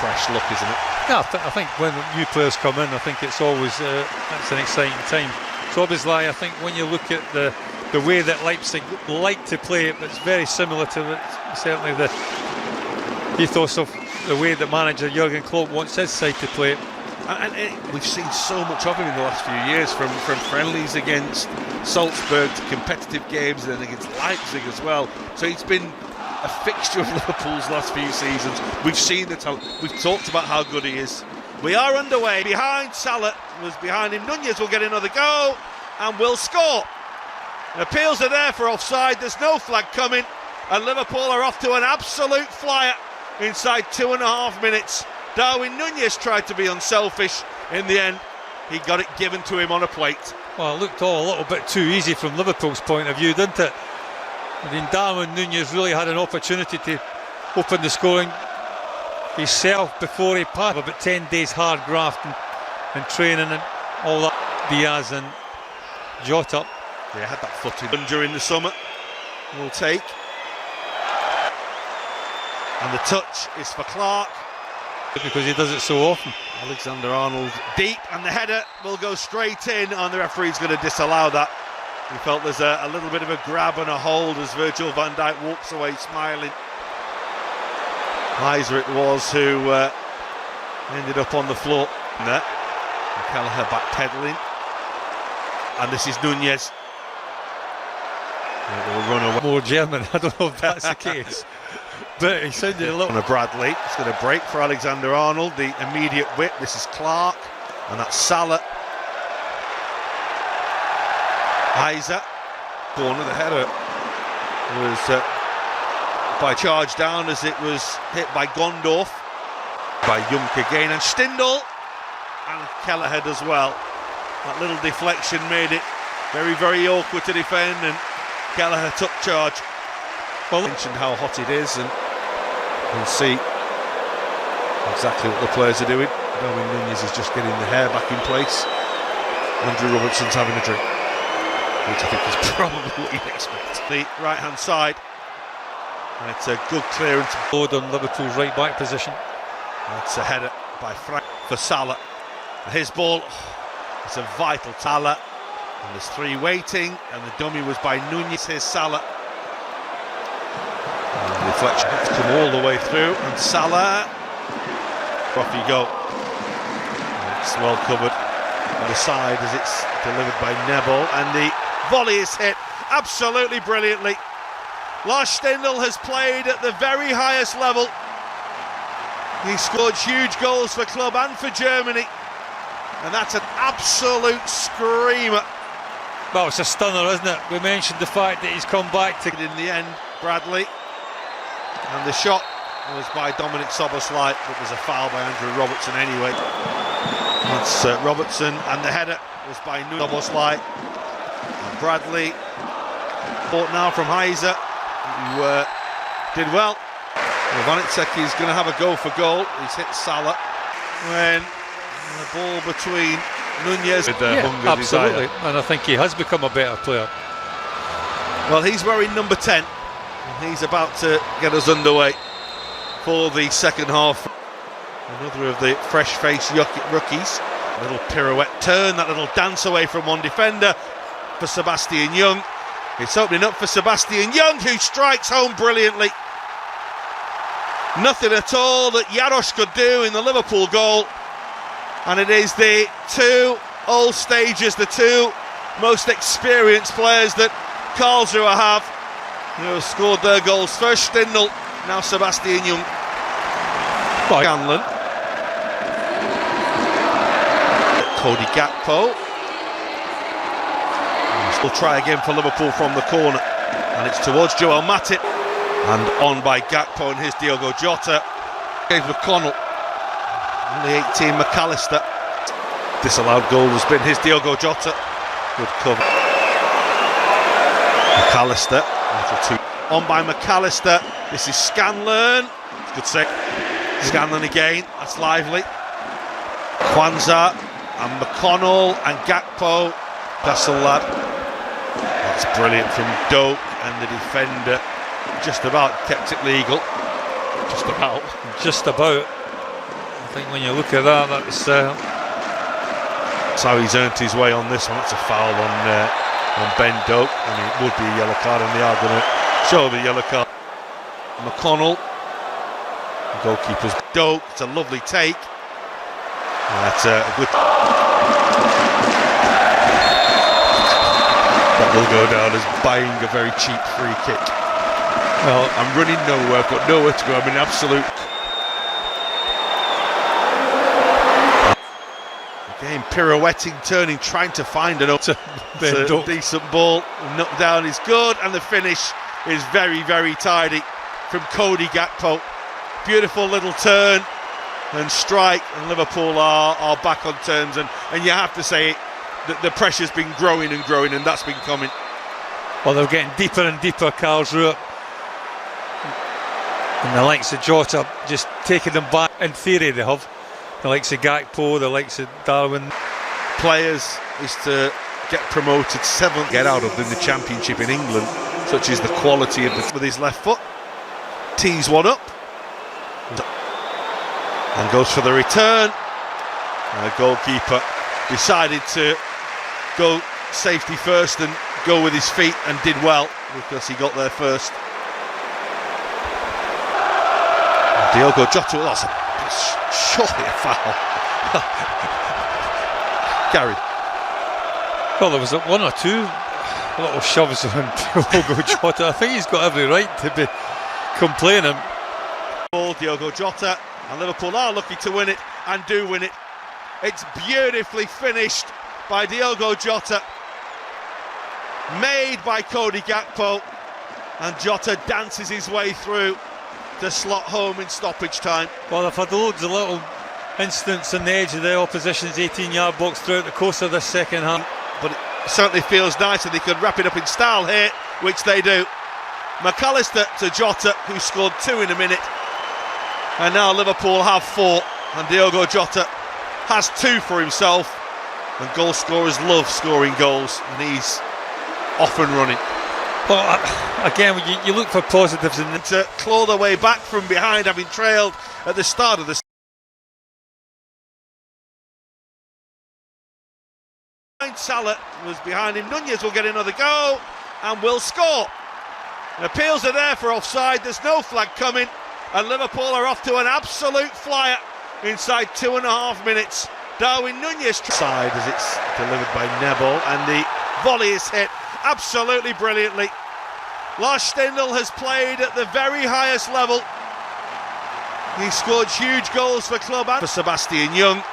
fresh look, isn't it? Yeah, I think when new players come in, I think it's always it's an exciting time. So obviously, I think when you look at the way that Leipzig like to play it, it's very similar to certainly the ethos of the way that manager Jurgen Klopp wants his side to play it. And we've seen so much of him in the last few years, from friendlies against Salzburg to competitive games, and then against Leipzig as well. So he's been a fixture of Liverpool's last few seasons. We've seen the talent. We've talked about how good he is. We are underway. Behind Salah, was behind him. Nunez will get another go and will score. Appeals are there for offside. There's no flag coming, and Liverpool are off to an absolute flyer inside 2.5 minutes. Darwin Nunez tried to be unselfish. In the end, he got it given to him on a plate. Well, it looked all a little bit too easy from Liverpool's point of view, didn't it? I mean, Darwin Nunez really had an opportunity to open the scoring himself before he passed. About 10 days hard graft and training and all that. Diaz and Jota. Yeah, had that footing during the summer. Will take. And the touch is for Clark. Because he does it so often. Alexander-Arnold deep, and the header will go straight in, and the referee's going to disallow that. He felt there's a little bit of a grab and a hold as Virgil van Dijk walks away smiling. Heiser it was who ended up on the floor. There. Kelleher backpedaling. And this is Nunez. It will run away. More German, I don't know if that's the case. But he sounded a little... On a Bradley, it's going to break for Alexander-Arnold, the immediate whip. This is Clark, and that's Salah. Heiser, corner, the header was by charge down as it was hit by Gondorf, by Junk again, and Stindl, and Kelleher as well. That little deflection made it very, very awkward to defend, and Kelleher took charge. Well, mentioned how hot it is, and we'll see exactly what the players are doing. Darwin Nunez is just getting the hair back in place. Andrew Robertson's having a drink, which I think is probably what you'd expect. The right-hand side, and it's a good clearance. Load on Liverpool's right-back position. That's a header by Frank for Salah. His ball, it's a vital Salah, and there's three waiting, and the dummy was by Nunez. Here's Salah. And the deflection has come all the way through, and Salah, off you go. It's well covered on the side as it's delivered by Neville, and the volley is hit absolutely brilliantly. Lars Stindl has played at the very highest level. He scored huge goals for club and for Germany, and that's an absolute screamer. Well, it's a stunner, isn't it? We mentioned the fact that he's come back to... In the end, Bradley, and the shot was by Dominic Szoboszlai, but there's a foul by Andrew Robertson anyway. That's Robertson, and the header was by Szoboszlai. And Bradley, bought now from Heiser, who did well. Vanitsek is going to have a go for goal. He's hit Salah when the ball between Nunez with hunger, absolutely, desire. and I think he has become a better player. Well, he's wearing number 10, and he's about to get us underway for the second half. Another of the fresh-faced rookies. A little pirouette turn, that little dance away from one defender for Sebastian Young. It's opening up for Sebastian Young, who strikes home brilliantly. Nothing at all that Jaros could do in the Liverpool goal. And it is the two old stagers, the two most experienced players that Karlsruher have, who have scored their goals. First Stindl, now Sebastian Young. Scanlon. Cody Gakpo. We'll try again for Liverpool from the corner. And it's towards Joel Matip. And on by Gakpo and his Diogo Jota. Gave McConnell. Only 18, McAllister. Disallowed goal has been his Diogo Jota. Good cover. McAllister. On by McAllister. This is Scanlon. Good save. Scanlon again. That's lively. Kwanzaa and McConnell and Gakpo. Castle lad. That's brilliant from Doak, and the defender just about kept it legal. Just about. Just about. think when you look at that, that's how he's earned his way on this one. That's a foul on Ben Doak. I mean, it would be a yellow card, and they are going to show the yellow card. McConnell, the goalkeeper's Doak. It's a lovely take. That's a good. That will go down as buying a very cheap free kick. well. I'm running nowhere, but nowhere to go. I'm in absolute. Again, pirouetting, turning, trying to find an decent ball. Knocked down is good, and the finish is very, very tidy from Cody Gakpo. Beautiful little turn and strike, and Liverpool are back on terms. And you have to say that the pressure's been growing and growing, and that's been coming. Well, they're getting deeper and deeper, Karlsruher. And the likes of Jota just taking them back. In theory, they have. The likes of Gakpo, the likes of Darwin. Players is to get promoted 7th, get out of in the Championship in England, such as the quality of with his left foot. Tees one up and goes for the return. And the goalkeeper decided to go safety first and go with his feet, and did well because he got there first. Diogo Jota, that's surely a foul. Gary. Well, there was one or two little shoves on Diogo Jota. I think he's got every right to be complaining. Diogo Jota, and Liverpool are lucky to win it, and do win it. It's beautifully finished by Diogo Jota, made by Cody Gakpo, and Jota dances his way through to slot home in stoppage time. Well, they've had loads of little incidents on the edge of the opposition's 18-yard box throughout the course of the second half. But it certainly feels nice that they could wrap it up in style here, which they do. McAllister to Jota, who scored 2 in a minute. And now Liverpool have 4, and Diogo Jota has 2 for himself. And goal scorers love scoring goals, and he's off and running. Well, again, you look for positives in to claw their way back from behind, having trailed at the start of the Salah was behind him. Nunez will get another go and will score. And appeals are there for offside. There's no flag coming, and Liverpool are off to an absolute flyer inside 2.5 minutes. Darwin Nunez side as it's delivered by Nebel, and the volley is hit absolutely brilliantly. Lars Stindl has played at the very highest level. He scored huge goals for club and for Sebastian Young.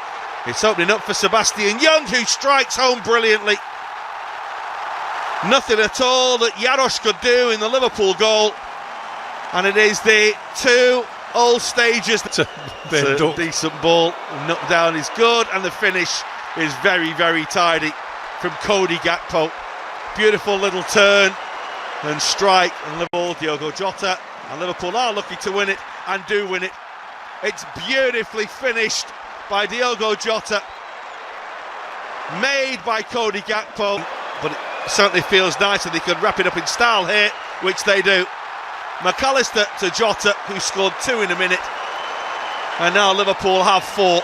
It's opening up for Sebastian Young, who strikes home brilliantly. Nothing at all that Jaros could do in the Liverpool goal, and it is the 2 old stages. It's a decent ball, knocked down is good, and the finish is very, very tidy from Cody Gakpo. Beautiful little turn and strike, and Liverpool, Diogo Jota, and Liverpool are lucky to win it, and do win it. It's beautifully finished by Diogo Jota, made by Cody Gakpo. But it certainly feels nice that they could wrap it up in style here, which they do. McAllister to Jota, who scored 2 in a minute. And now Liverpool have 4.